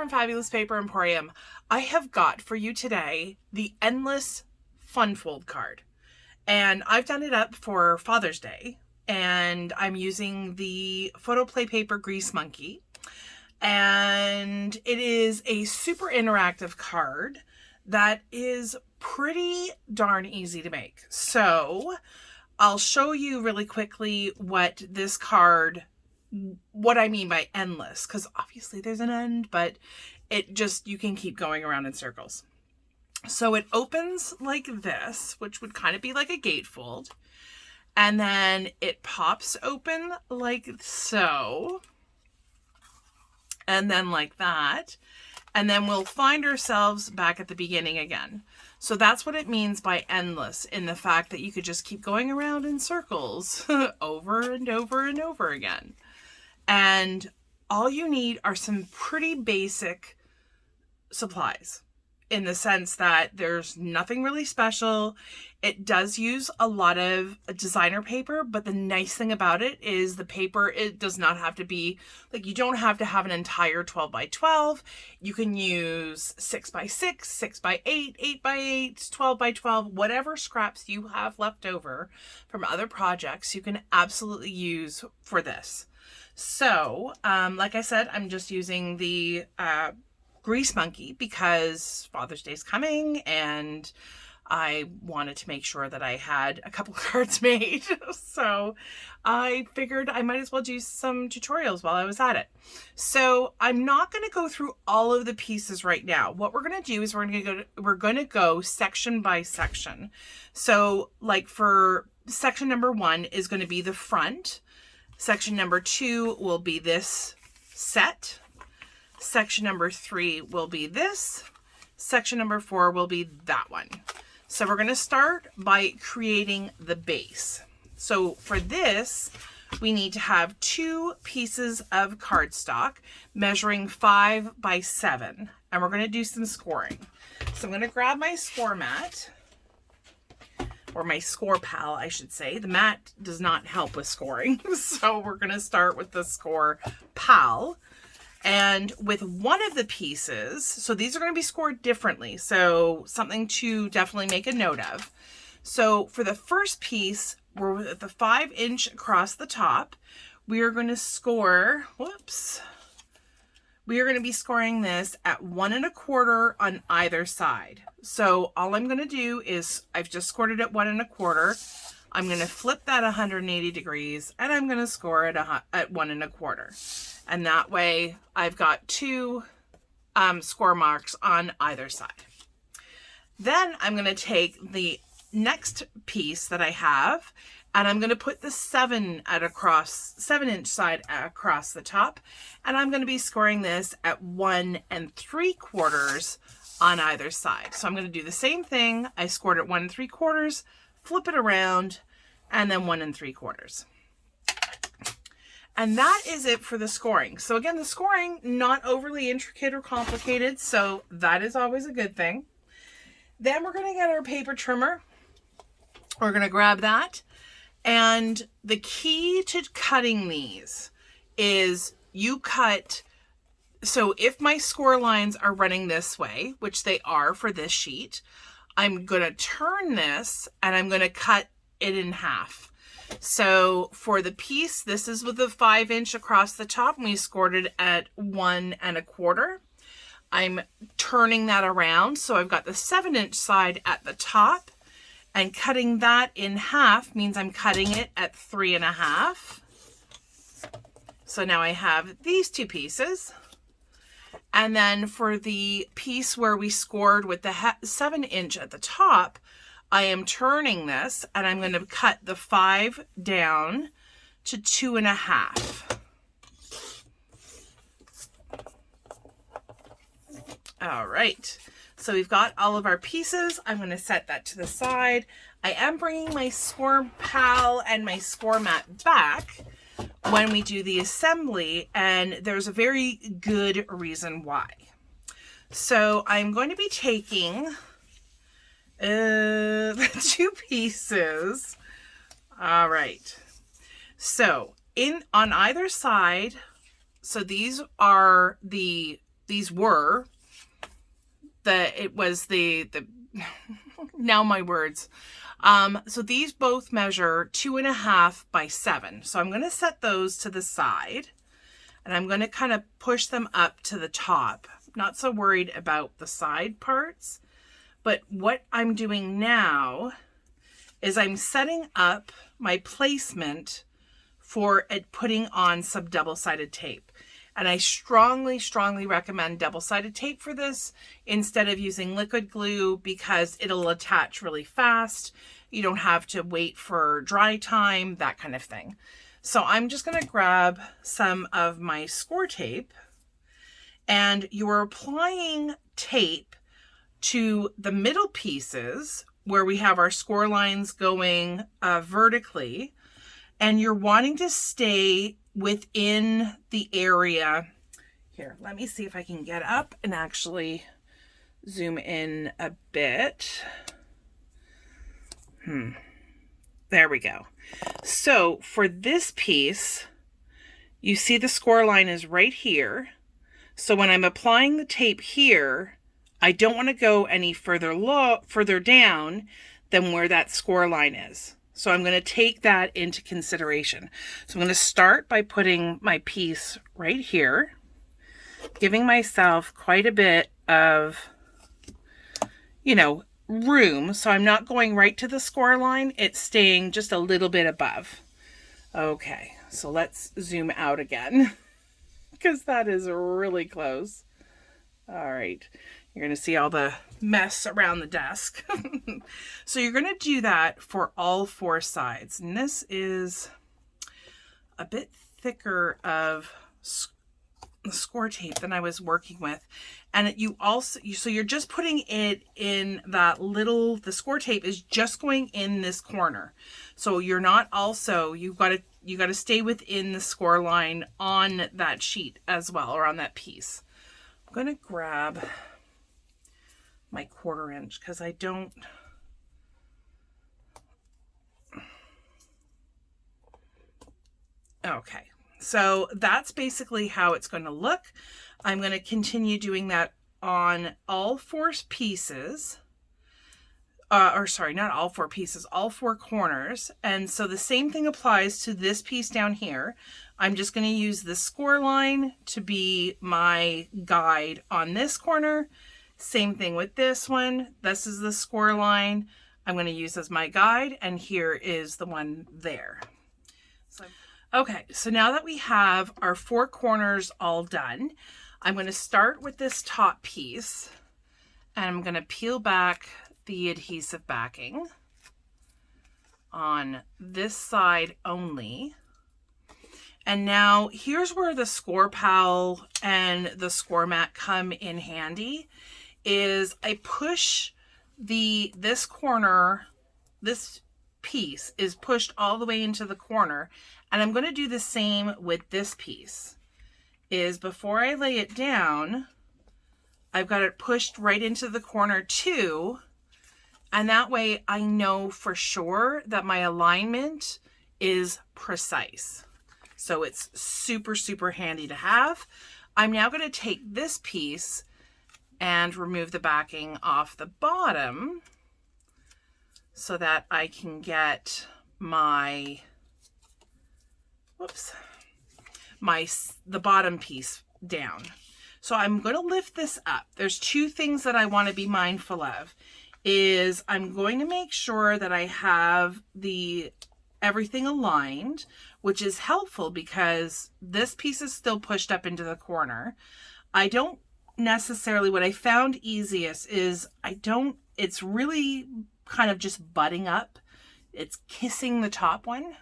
from Fabulous Paper Emporium. I have got for you today the Endless Fun Fold card. And I've done it up for Father's Day. And I'm using the Photoplay paper Grease Monkey. And it is a super interactive card that is pretty darn easy to make. So I'll show you really quickly what this card, what I mean by endless, because obviously there's an end, but it just, you can keep going around in circles. So it opens like this, which would kind of be like a gatefold. And then it pops open like so. And then like that. And then we'll find ourselves back at the beginning again. So that's what it means by endless, in the fact that you could just keep going around in circles over and over and over again. And all you need are some pretty basic supplies, in the sense that there's nothing really special. It does use a lot of designer paper, but the nice thing about it is the paper, it does not have to be, like, you don't have to have an entire 12 by 12. You can use 6 by 6, 6 by 8, 8 by 8, 12 by 12, whatever scraps you have left over from other projects, you can absolutely use for this. So, like I said, I'm just using the Grease Monkey because Father's Day's coming and I wanted to make sure that I had a couple cards made. So I figured I might as well do some tutorials while I was at it. So I'm not going to go through all of the pieces right now. What we're going to do is we're going to go section by section. So like for section number 1 is going to be the front. Section number 2 will be this set. Section number 3 will be this. Section number 4 will be that one. So we're going to start by creating the base. So for this, we need to have 2 pieces of cardstock measuring 5 by 7. And we're going to do some scoring. So I'm going to grab my score mat. Or my score pal, I should say. The mat does not help with scoring. So we're going to start with the score pal. And with one of the pieces, so these are going to be scored differently. So something to definitely make a note of. So for the first piece, we're at the 5-inch across the top. We are going to score, we are going to be scoring this at 1 1/4 on either side. So all I'm going to do is, I've just scored it at 1 1/4. I'm going to flip that 180 degrees and I'm going to score it at 1 1/4. And that way I've got 2 score marks on either side. Then I'm going to take the next piece that I have and I'm going to put the 7-inch side across the top. And I'm going to be scoring this at 1 3/4 on either side. So I'm going to do the same thing. I scored at 1 3/4, flip it around, and then 1 3/4. And that is it for the scoring. So again, the scoring, not overly intricate or complicated, so that is always a good thing. Then we're going to get our paper trimmer. We're going to grab that. And the key to cutting these is you cut, so if my score lines are running this way, which they are for this sheet, I'm going to turn this and I'm going to cut it in half. So for the piece, this is with the 5-inch across the top, and we scored it at 1 1/4. I'm turning that around. So I've got the 7-inch side at the top, and cutting that in half means I'm cutting it at 3 1/2. So now I have these 2 pieces. And then for the piece where we scored with the 7-inch at the top, I am turning this and I'm going to cut the 5 down to 2 1/2. All right. So we've got all of our pieces. I'm going to set that to the side. I am bringing my score pal and my score mat back when we do the assembly, and there's a very good reason why. So I'm going to be taking the 2 pieces. All right. So on either side, so these are the now my words. So these both measure 2.5 by 7. So I'm going to set those to the side and I'm going to kind of push them up to the top. Not so worried about the side parts, but what I'm doing now is I'm setting up my placement for putting on some double-sided tape. And I strongly, strongly recommend double-sided tape for this instead of using liquid glue because it'll attach really fast. You don't have to wait for dry time, that kind of thing. So I'm just going to grab some of my score tape, and you are applying tape to the middle pieces where we have our score lines going vertically, and you're wanting to stay within the area. Here, let me see if I can get up and actually zoom in a bit. There we go. So for this piece, you see the score line is right here. So when I'm applying the tape here, I don't want to go any further down than where that score line is. So I'm going to take that into consideration. So I'm going to start by putting my piece right here, giving myself quite a bit of, room. So I'm not going right to the score line. It's staying just a little bit above. Okay, so let's zoom out again because that is really close. All right. You're going to see all the mess around the desk. So you're going to do that for all 4 sides. And this is a bit thicker of score tape than I was working with. And so you're just putting it in that the score tape is just going in this corner. So you're not you got to stay within the score line on that sheet as well, or on that piece. I'm going to grab my 1/4 inch because I don't. Okay, so that's basically how it's going to look. I'm going to continue doing that on all 4 pieces. Or sorry, not all 4 pieces, all 4 corners. And so the same thing applies to this piece down here. I'm just going to use the score line to be my guide on this corner. Same thing with this one. This is the score line I'm going to use as my guide, and here is the one there. Okay, so now that we have our 4 corners all done, I'm going to start with this top piece, and I'm going to peel back the adhesive backing on this side only. And now here's where the score pal and the score mat come in handy. Is I push this corner, this piece is pushed all the way into the corner, and I'm going to do the same with this piece. Is before I lay it down, I've got it pushed right into the corner too, and that way I know for sure that my alignment is precise. So it's super, super handy to have. I'm now going to take this piece and remove the backing off the bottom so that I can get the bottom piece down. So I'm going to lift this up. There's 2 things that I want to be mindful of. Is I'm going to make sure that I have everything aligned, which is helpful because this piece is still pushed up into the corner. What I found easiest is it's really kind of just butting up. It's kissing the top one.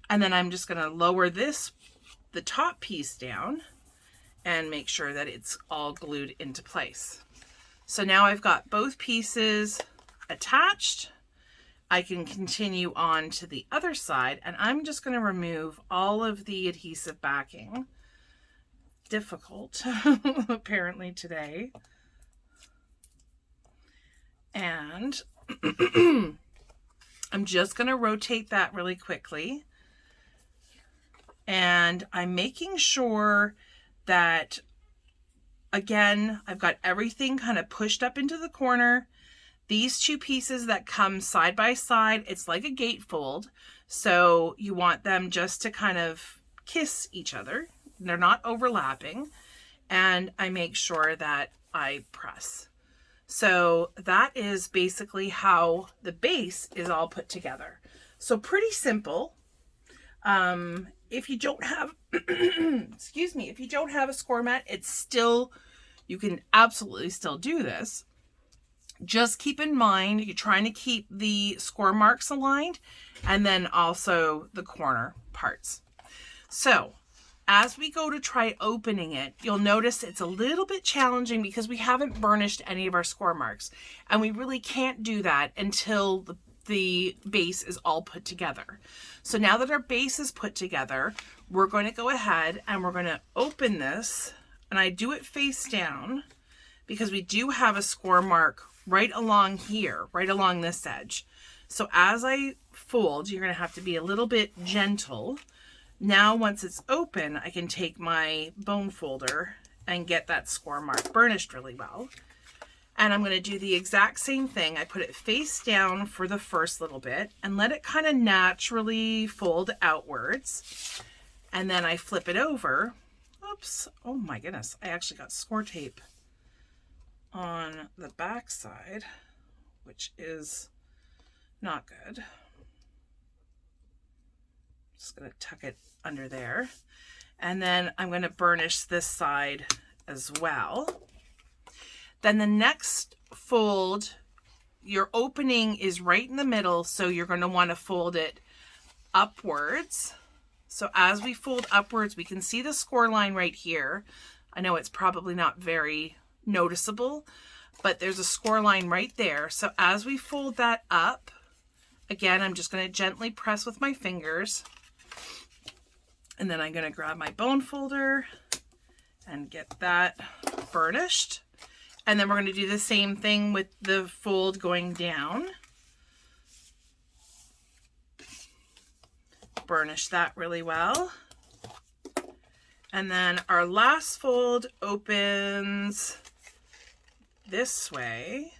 And then I'm just going to lower the top piece down and make sure that it's all glued into place. So now I've got both pieces attached. I can continue on to the other side, and I'm just going to remove all of the adhesive backing. Difficult, apparently today. And I'm just going to rotate that really quickly. And I'm making sure that again, I've got everything kind of pushed up into the corner. These two pieces that come side by side, it's like a gatefold. So you want them just to kind of kiss each other. They're not overlapping. And I make sure that I press. So that is basically how the base is all put together. So pretty simple. If you don't have, excuse me, if you don't have a score mat, it's still, you can absolutely still do this. Just keep in mind, you're trying to keep the score marks aligned and then also the corner parts. So as we go to try opening it, you'll notice it's a little bit challenging because we haven't burnished any of our score marks. And we really can't do that until the base is all put together. So now that our base is put together, we're going to go ahead and we're going to open this. And I do it face down because we do have a score mark right along here, right along this edge. So as I fold, you're going to have to be a little bit gentle. Now, once it's open, I can take my bone folder and get that score mark burnished really well. And I'm going to do the exact same thing. I put it face down for the first little bit and let it kind of naturally fold outwards. And then I flip it over. Oops. Oh my goodness. I actually got score tape on the back side, which is not good. Just going to tuck it under there. And then I'm going to burnish this side as well. Then the next fold, your opening is right in the middle, so you're going to want to fold it upwards. So as we fold upwards, we can see the score line right here. I know it's probably not very noticeable, but there's a score line right there. So as we fold that up, again, I'm just going to gently press with my fingers. And then I'm going to grab my bone folder and get that burnished. And then we're going to do the same thing with the fold going down. Burnish that really well. And then our last fold opens this way.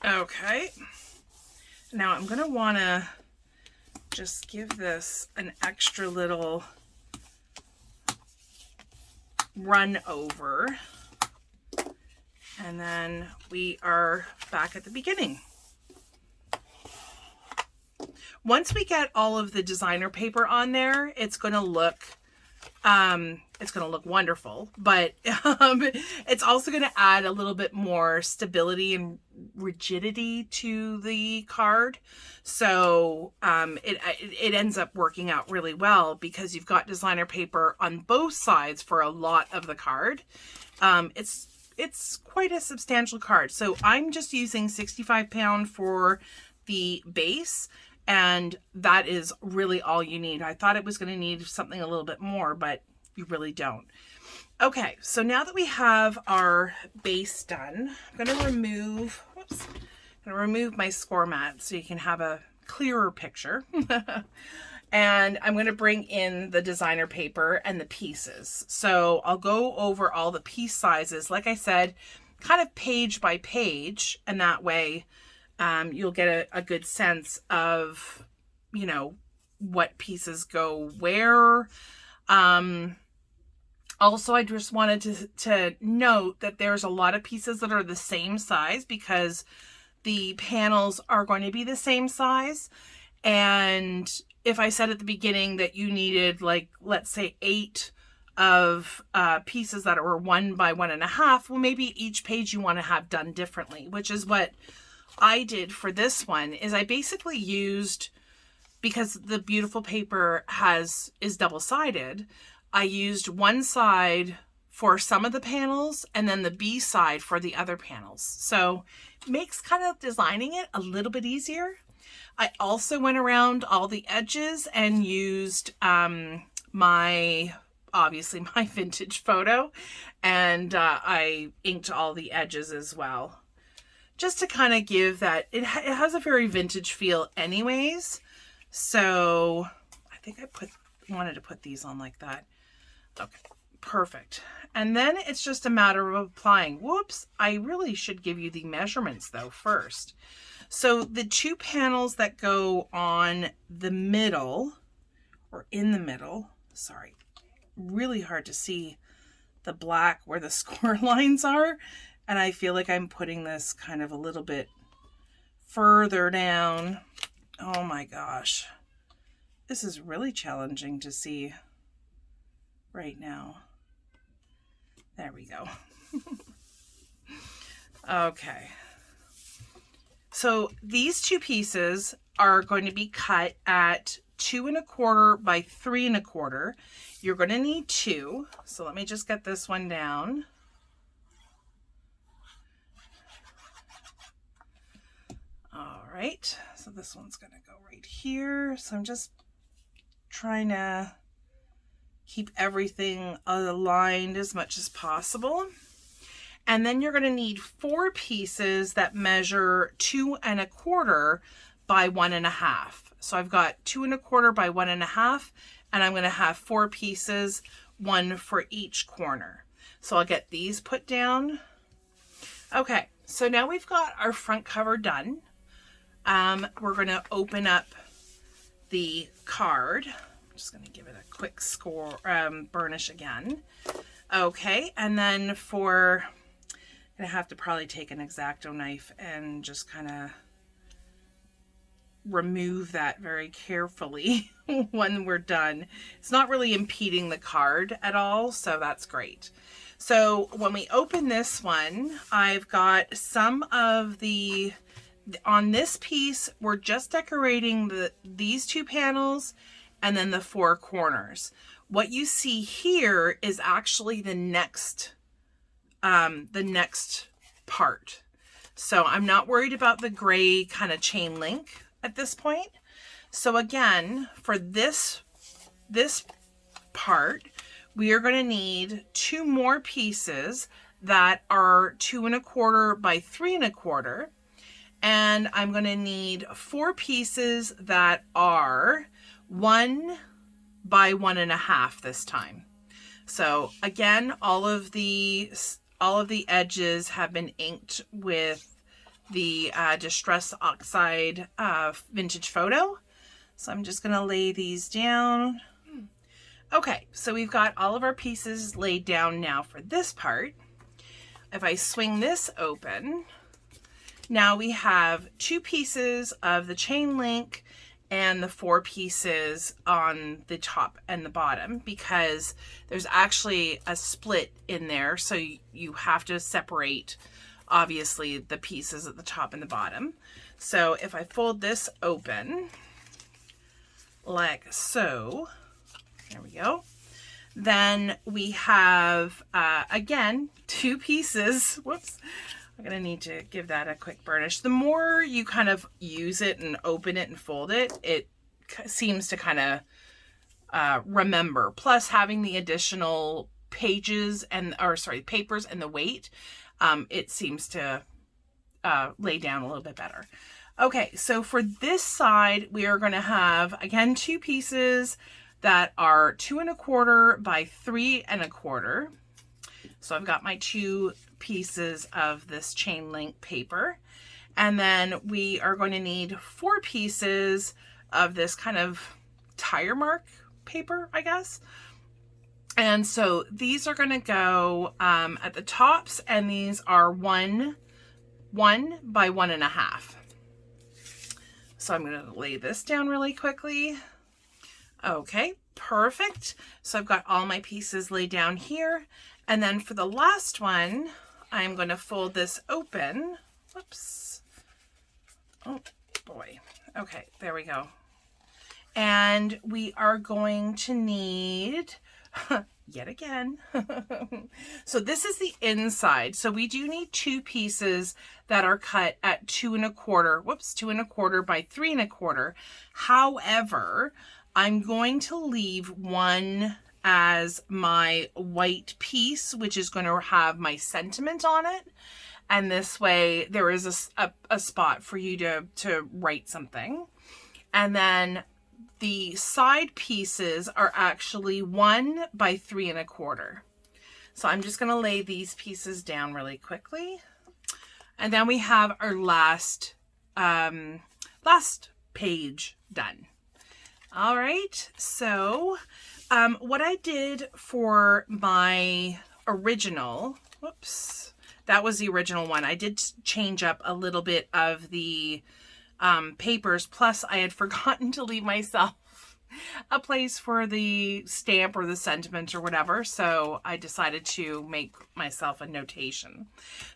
Okay. Now I'm going to want to just give this an extra little run over. And then we are back at the beginning. Once we get all of the designer paper on there, it's going to look wonderful, but it's also going to add a little bit more stability and rigidity to the card. So it ends up working out really well because you've got designer paper on both sides for a lot of the card. It's quite a substantial card. So I'm just using 65 pound for the base, and that is really all you need. I thought it was going to need something a little bit more, but you really don't. Okay, so now that we have our base done, I'm going to remove my score mat so you can have a clearer picture. And I'm going to bring in the designer paper and the pieces. So I'll go over all the piece sizes, like I said, kind of page by page, and that way you'll get a good sense of, you know, what pieces go where. Also, I just wanted to note that there's a lot of pieces that are the same size because the panels are going to be the same size. And if I said at the beginning that you needed, like, let's say 8 of pieces that were 1 by 1.5, well, maybe each page you want to have done differently, which is what I did for this one. Is I basically used, because the beautiful paper is double-sided, I used one side for some of the panels and then the B side for the other panels. So it makes kind of designing it a little bit easier. I also went around all the edges and used obviously my vintage photo, and I inked all the edges as well. just to kind of give that, it has a very vintage feel anyways. So I think I wanted to put these on like that. Okay, perfect. And then it's just a matter of applying. Whoops, I really should give you the measurements though first. So the 2 panels that go on the middle, or in the middle, sorry, really hard to see the black where the score lines are. And I feel like I'm putting this kind of a little bit further down. Oh my gosh. This is really challenging to see right now. There we go. Okay. So these 2 pieces are going to be cut at 2 1/4 by 3 1/4. You're going to need 2. So let me just get this one down. All right, so this one's going to go right here. So I'm just trying to keep everything aligned as much as possible. And then you're going to need 4 pieces that measure 2 1/4 by 1 1/2. So I've got 2 1/4 by 1 1/2, and I'm going to have 4 pieces, 1 for each corner. So I'll get these put down. Okay, so now we've got our front cover done. We're going to open up the card. I'm just going to give it a quick burnish again. Okay, and then I'm going to have to probably take an X-Acto knife and just kind of remove that very carefully when we're done. It's not really impeding the card at all, so that's great. So when we open this one, I've got some of on this piece, we're just decorating these 2 panels and then the 4 corners. What you see here is actually the next part. So I'm not worried about the gray kind of chain link at this point. So again, for this part, we are going to need 2 more pieces that are 2 1/4 by 3 1/4. And I'm going to need 4 pieces that are 1 by 1 1/2 this time. So again, all of the edges have been inked with the Distress Oxide Vintage Photo. So I'm just going to lay these down. Okay, so we've got all of our pieces laid down now for this part. If I swing this open, now we have 2 pieces of the chain link and the 4 pieces on the top and the bottom, because there's actually a split in there. So you have to separate, obviously, the pieces at the top and the bottom. So if I fold this open like so, there we go. Then we have, again, 2 pieces. Whoops. I'm going to need to give that a quick burnish. The more you kind of use it and open it and fold it, it seems to kind of remember. Plus having the additional papers and the weight, it seems to lay down a little bit better. Okay, so for this side, we are going to have, again, 2 pieces that are 2 1/4 by 3 1/4. So I've got my 2 pieces of this chain link paper. And then we are going to need 4 pieces of this kind of tire mark paper, I guess. And so these are going to go at the tops, and these are 1 by 1 1/2. So I'm going to lay this down really quickly. Okay, perfect. So I've got all my pieces laid down here. And then for the last one, I'm going to fold this open. Whoops. Oh boy. Okay, there we go. And we are going to need, yet again, so this is the inside. So we do need 2 pieces that are cut at 2 1/4, 2 1/4 by 3 1/4. However, I'm going to leave one as my white piece, which is going to have my sentiment on it. And this way there is a spot for you to write something. And then the side pieces are actually 1 by 3 1/4. So I'm just going to lay these pieces down really quickly. And then we have our last page done. All right. So what I did for my original, whoops, that was the original one. I did change up a little bit of the papers. Plus, I had forgotten to leave myself a place for the stamp or the sentiment or whatever. So I decided to make myself a notation.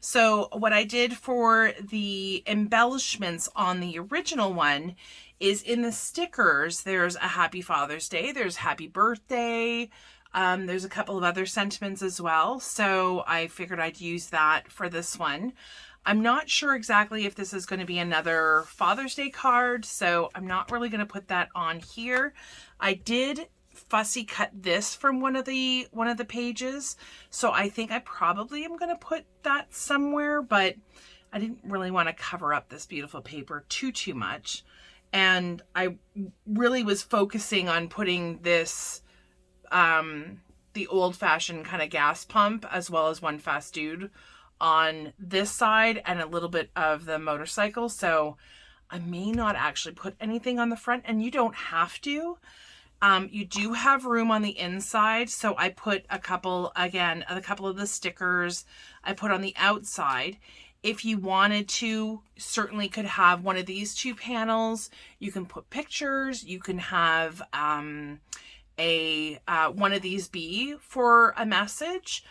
So what I did for the embellishments on the original one is in the stickers, there's a Happy Father's Day, there's Happy Birthday, there's a couple of other sentiments as well. So I figured I'd use that for this one. I'm not sure exactly if this is going to be another Father's Day card, so I'm not really going to put that on here. I did fussy cut this from one of the pages, so I think I probably am going to put that somewhere, but I didn't really want to cover up this beautiful paper too much. And I really was focusing on putting this the old-fashioned kind of gas pump as well as One Fast Dude on this side and a little bit of the motorcycle. So I may not actually put anything on the front, and you don't have to. You do have room on the inside. So I put a couple of the stickers I put on the outside. If you wanted to, certainly could have one of these 2 panels. You can put pictures. You can have one of these be for a message.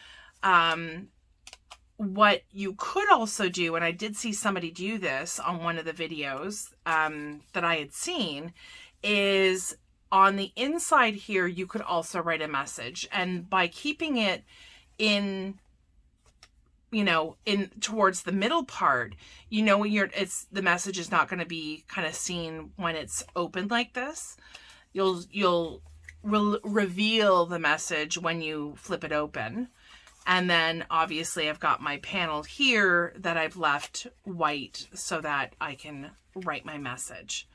What you could also do, and I did see somebody do this on one of the videos that I had seen, is on the inside here, you could also write a message. And by keeping it in towards the middle part, the message is not going to be kind of seen when it's open like this. You'll reveal the message when you flip it open. And then obviously I've got my panel here that I've left white so that I can write my message.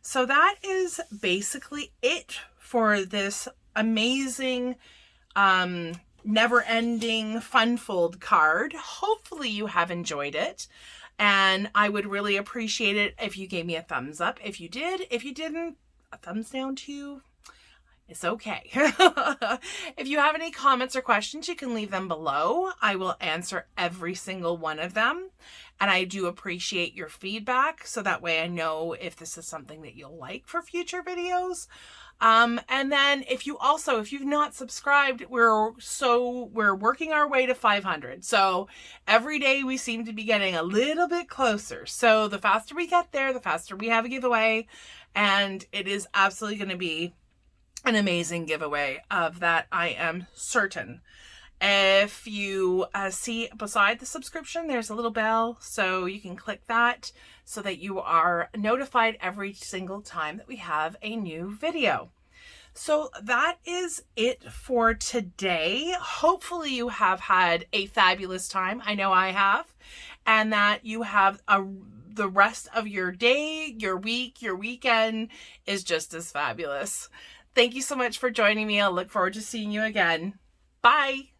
So that is basically it for this amazing, never-ending fun fold card. Hopefully you have enjoyed it. And I would really appreciate it if you gave me a thumbs up. If you did, if you didn't, a thumbs down too. It's okay. If you have any comments or questions, you can leave them below. I will answer every single one of them. And I do appreciate your feedback, so that way I know if this is something that you'll like for future videos. And then if you've not subscribed, we're working our way to 500. So every day we seem to be getting a little bit closer. So the faster we get there, the faster we have a giveaway. And it is absolutely going to be an amazing giveaway, of that I am certain. If you see beside the subscription, there's a little bell, so you can click that so that you are notified every single time that we have a new video. So that is it for today. Hopefully you have had a fabulous time. I know I have. And that you have the rest of your day, your week, your weekend is just as fabulous. Thank you so much for joining me. I'll look forward to seeing you again. Bye.